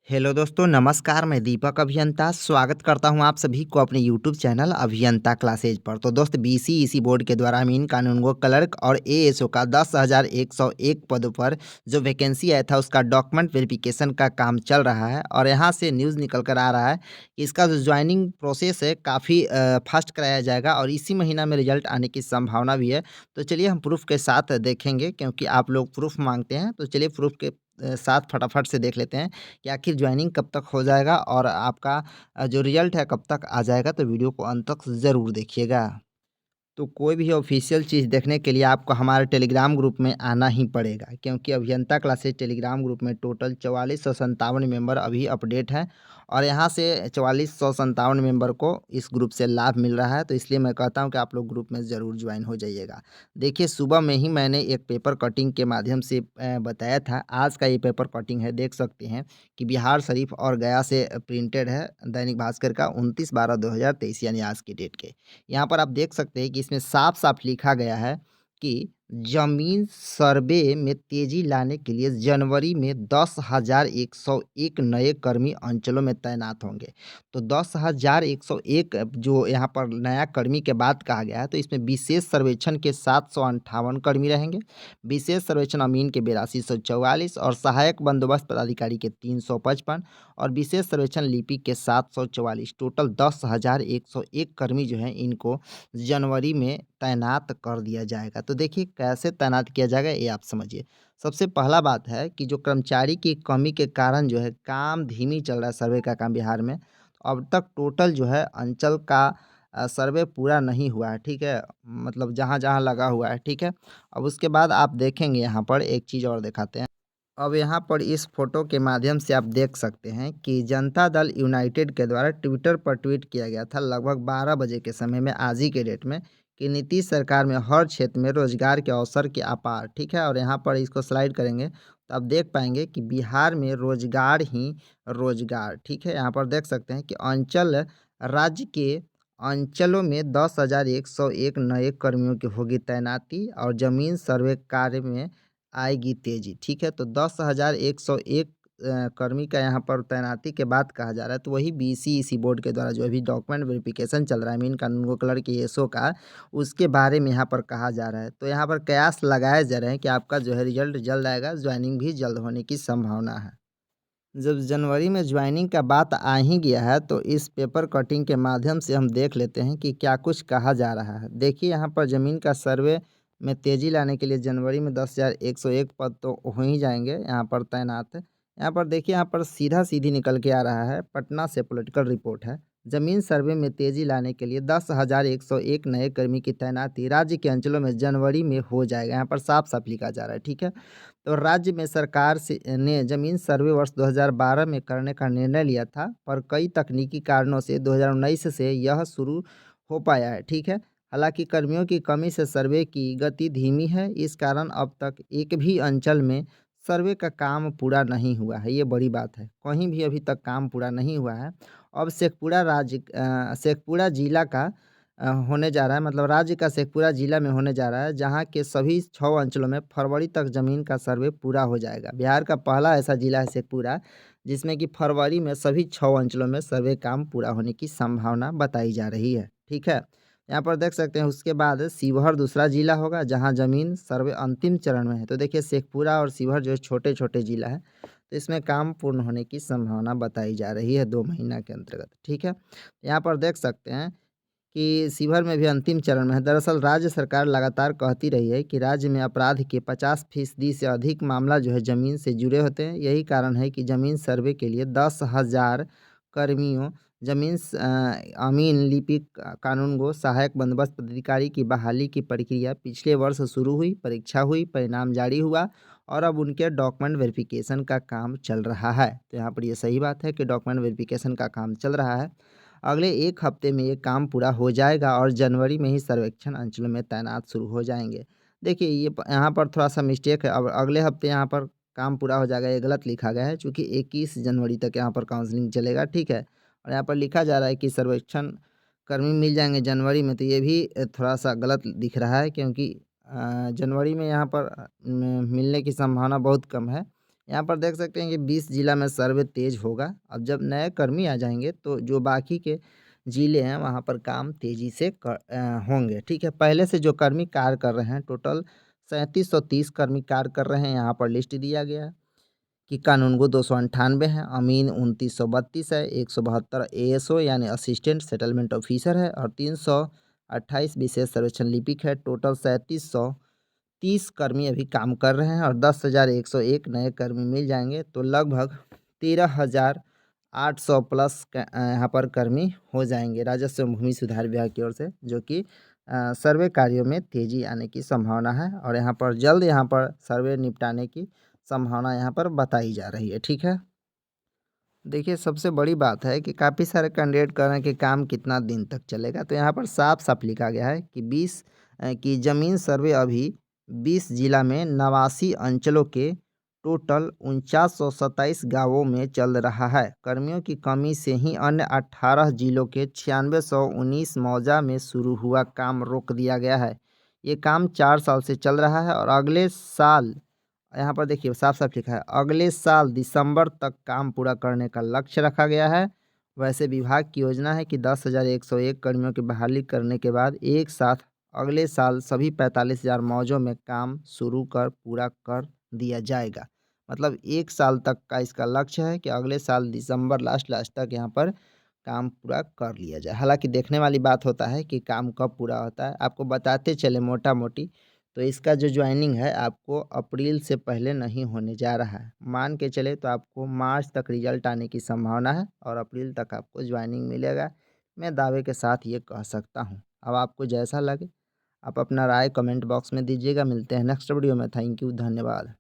Hello दोस्तों, नमस्कार। मैं दीपक अभियंता स्वागत करता हूं आप सभी को अपने यूट्यूब चैनल अभियंता क्लासेज पर। तो दोस्त बीसीईसी बोर्ड के द्वारा अमीन कानूनगो क्लर्क और एएसओ का 10,101 पदों पर जो वैकेंसी आया था उसका डॉक्यूमेंट वेरिफिकेशन का काम चल रहा है। और यहां से न्यूज़ निकल कर आ रहा है कि इसका जो ज्वाइनिंग प्रोसेस है काफ़ी फास्ट कराया जाएगा और इसी महीना में रिजल्ट आने की संभावना भी है। तो चलिए हम प्रूफ के साथ देखेंगे, क्योंकि आप लोग प्रूफ मांगते हैं। तो चलिए प्रूफ के साथ फटाफट से देख लेते हैं कि आखिर ज्वाइनिंग कब तक हो जाएगा और आपका जो रिज़ल्ट है कब तक आ जाएगा। तो वीडियो को अंत तक ज़रूर देखिएगा। तो कोई भी ऑफिशियल चीज़ देखने के लिए आपको हमारे टेलीग्राम ग्रुप में आना ही पड़ेगा, क्योंकि अभियंता क्लासेस टेलीग्राम ग्रुप में टोटल 4457 मेंबर अभी अपडेट हैं। और यहाँ से 4457 मेंबर को इस ग्रुप से लाभ मिल रहा है। तो इसलिए मैं कहता हूँ कि आप लोग ग्रुप में ज़रूर ज्वाइन हो जाइएगा। देखिए, सुबह में ही मैंने एक पेपर कटिंग के माध्यम से बताया था। आज का ये पेपर कटिंग है, देख सकते हैं कि बिहार शरीफ और गया से प्रिंटेड है। दैनिक भास्कर का 29/12/2023 यानी आज की डेट के। यहाँ पर आप देख सकते हैं कि इसमें साफ-साफ लिखा गया है कि ज़मीन सर्वे में तेज़ी लाने के लिए जनवरी में 10,101 नए कर्मी अंचलों में तैनात होंगे। तो 10,101 जो यहाँ पर नया कर्मी के बाद कहा गया है, तो इसमें विशेष सर्वेक्षण के 758 कर्मी रहेंगे, विशेष सर्वेक्षण अमीन के 8244 और सहायक बंदोबस्त पदाधिकारी के 355 और विशेष सर्वेक्षण लिपिक के 744। टोटल 10,101 कर्मी जो हैं इनको जनवरी में तैनात कर दिया जाएगा। तो देखिए कैसे तैनात किया जाएगा ये आप समझिए। सबसे पहला बात है कि जो कर्मचारी की कमी के कारण जो है काम धीमी चल रहा है सर्वे का काम बिहार में। अब तक टोटल जो है अंचल का सर्वे पूरा नहीं हुआ है, ठीक है? मतलब जहाँ-जहाँ लगा हुआ है, ठीक है? अब उसके बाद आप देखेंगे यहाँ पर एक चीज़ और दिखाते हैं। अब यहाँ पर इस फोटो के माध्यम से आप देख सकते हैं कि जनता दल यूनाइटेड के द्वारा ट्विटर पर ट्वीट किया गया था लगभग 12 बजे के समय में, आज ही के डेट में, कि नीतीश सरकार में हर क्षेत्र में रोजगार के अवसर के अपार, ठीक है। और यहाँ पर इसको स्लाइड करेंगे तो आप देख पाएंगे कि बिहार में रोजगार ही रोजगार, ठीक है। यहाँ पर देख सकते हैं कि अंचल राज्य के अंचलों में 10,101 नए कर्मियों की होगी तैनाती और जमीन सर्वे कार्य में आएगी तेज़ी, ठीक है। तो 10,101 कर्मी का यहाँ पर तैनाती के बाद कहा जा रहा है। तो वही बीसीईसी बोर्ड के द्वारा जो अभी डॉक्यूमेंट वेरिफिकेशन चल रहा है मीन कानून क्लर्क के एसओ का, उसके बारे में यहाँ पर कहा जा रहा है। तो यहाँ पर कयास लगाए जा रहे हैं कि आपका जो है रिजल्ट जल्द आएगा, ज्वाइनिंग भी जल्द होने की संभावना है। जब जनवरी में ज्वाइनिंग का बात आ ही गया है तो इस पेपर कटिंग के माध्यम से हम देख लेते हैं कि क्या कुछ कहा जा रहा है। देखिए, यहाँ पर ज़मीन का सर्वे में तेज़ी लाने के लिए जनवरी में 10,101 पद तो हो ही जाएंगे यहाँ पर तैनात। यहाँ पर देखिए, यहाँ पर सीधा-सीधी निकल के आ रहा है, पटना से पॉलिटिकल रिपोर्ट है। ज़मीन सर्वे में तेज़ी लाने के लिए 10,101 नए कर्मी की तैनाती राज्य के अंचलों में जनवरी में हो जाएगा। यहाँ पर साफ-साफ लिखा जा रहा है, ठीक है। तो राज्य में सरकार से ने ज़मीन सर्वे वर्ष 2012 में करने का निर्णय लिया था, पर कई तकनीकी कारणों से 2019 से यह शुरू हो पाया है, ठीक है। हालांकि कर्मियों की कमी से सर्वे की गति धीमी है, इस कारण अब तक एक भी अंचल में सर्वे का काम पूरा नहीं हुआ है। ये बड़ी बात है, कहीं भी अभी तक काम पूरा नहीं हुआ है। अब शेखपुरा जिला का होने जा रहा है, मतलब राज्य का शेखपुरा जिला में होने जा रहा है, जहाँ के सभी 6 अंचलों में फरवरी तक ज़मीन का सर्वे पूरा हो जाएगा। बिहार का पहला ऐसा जिला है शेखपुरा, जिसमें कि फरवरी में सभी 6 अंचलों में सर्वे काम पूरा होने की संभावना बताई जा रही है, ठीक है। यहाँ पर देख सकते हैं उसके बाद शिवहर दूसरा जिला होगा, जहाँ ज़मीन सर्वे अंतिम चरण में है। तो देखिए, शेखपुरा और शिवहर जो छोटे-छोटे जिला है, तो इसमें काम पूर्ण होने की संभावना बताई जा रही है 2 महीना के अंतर्गत, ठीक है। यहाँ पर देख सकते हैं कि शिवहर में भी अंतिम चरण में है। दरअसल राज्य सरकार लगातार कहती रही है कि राज्य में अपराध के 50% से अधिक मामला जो है ज़मीन से जुड़े होते हैं। यही कारण है कि ज़मीन सर्वे के लिए 10,000 कर्मियों, अमीन, लिपिक, कानूनगो, सहायक बंदोबस्त पदाधिकारी की बहाली की प्रक्रिया पिछले वर्ष शुरू हुई, परीक्षा हुई, परिणाम जारी हुआ और अब उनके डॉक्यूमेंट वेरिफिकेशन का काम चल रहा है। तो यहाँ पर ये सही बात है कि डॉक्यूमेंट वेरिफिकेशन का काम चल रहा है। अगले 1 हफ्ते में ये काम पूरा हो जाएगा और जनवरी में ही सर्वेक्षण अंचलों में तैनात शुरू हो जाएँगे। देखिए, ये प यहाँ पर थोड़ा-सा मिस्टेक है, अब अगले हफ्ते यहाँ पर काम पूरा हो जाएगा, ये गलत लिखा गया है, चूँकि 21 जनवरी तक यहाँ पर काउंसलिंग चलेगा, ठीक है? और यहाँ पर लिखा जा रहा है कि सर्वेक्षण कर्मी मिल जाएँगे जनवरी में, तो ये भी थोड़ा-सा गलत दिख रहा है, क्योंकि जनवरी में यहाँ पर मिलने की संभावना बहुत कम है। यहाँ पर देख सकते हैं कि 20 जिला में सर्वे तेज होगा। अब जब नए कर्मी आ जाएँगे तो जो बाकी के जिले हैं वहाँ पर काम तेज़ी से होंगे। ठीक है, पहले से जो कर्मी कार्य कर रहे हैं टोटल 3730 कर्मी कार्य कर रहे हैं। यहाँ पर लिस्ट दिया गया है कि कानूनगो 298 है, अमीन 2932 है, 172 एएसओ यानी असिस्टेंट सेटलमेंट ऑफिसर है और 328 विशेष सर्वेक्षण लिपिक है। टोटल 3730 कर्मी अभी काम कर रहे हैं और 10,101 नए कर्मी मिल जाएंगे तो लगभग 13,800 प्लस यहाँ पर कर्मी हो जाएंगे राजस्व एवं भूमि सुधार विभाग की ओर से, जो कि सर्वे कार्यों में तेजी आने की संभावना है और यहाँ पर जल्द यहाँ पर सर्वे निपटाने की संभावना यहाँ पर बताई जा रही है। ठीक है, देखिए सबसे बड़ी बात है कि काफ़ी सारे कैंडिडेट कह रहे हैं कि काम कितना दिन तक चलेगा, तो यहाँ पर साफ साफ लिखा गया है कि 20 की ज़मीन सर्वे अभी 20 जिला में 89 अंचलों के टोटल 4927 गांवों में चल रहा है। कर्मियों की कमी से ही अन्य 18 जिलों के 9619 मौजा में शुरू हुआ काम रोक दिया गया है। ये काम 4 साल से चल रहा है और अगले साल, यहाँ पर देखिए साफ-साफ लिखा है, अगले साल दिसंबर तक काम पूरा करने का लक्ष्य रखा गया है। वैसे विभाग की योजना है कि 10,101 कर्मियों की बहाली करने के बाद एक साथ अगले साल सभी 45,000 मौजों में काम शुरू कर पूरा कर दिया जाएगा। मतलब 1 साल तक का इसका लक्ष्य है कि अगले साल दिसंबर लास्ट लास्ट तक यहाँ पर काम पूरा कर लिया जाए। हालाँकि देखने वाली बात होता है कि काम कब पूरा होता है। आपको बताते चले मोटा-मोटी, तो इसका जो जॉइनिंग है आपको अप्रैल से पहले नहीं होने जा रहा है। मान के चले तो आपको मार्च तक रिजल्ट आने की संभावना है और अप्रैल तक आपको जॉइनिंग मिलेगा। मैं दावे के साथ ये कह सकता हूँ। अब आपको जैसा लगे आप अपना राय कमेंट बॉक्स में दीजिएगा। मिलते हैं नेक्स्ट वीडियो में। थैंक यू, धन्यवाद।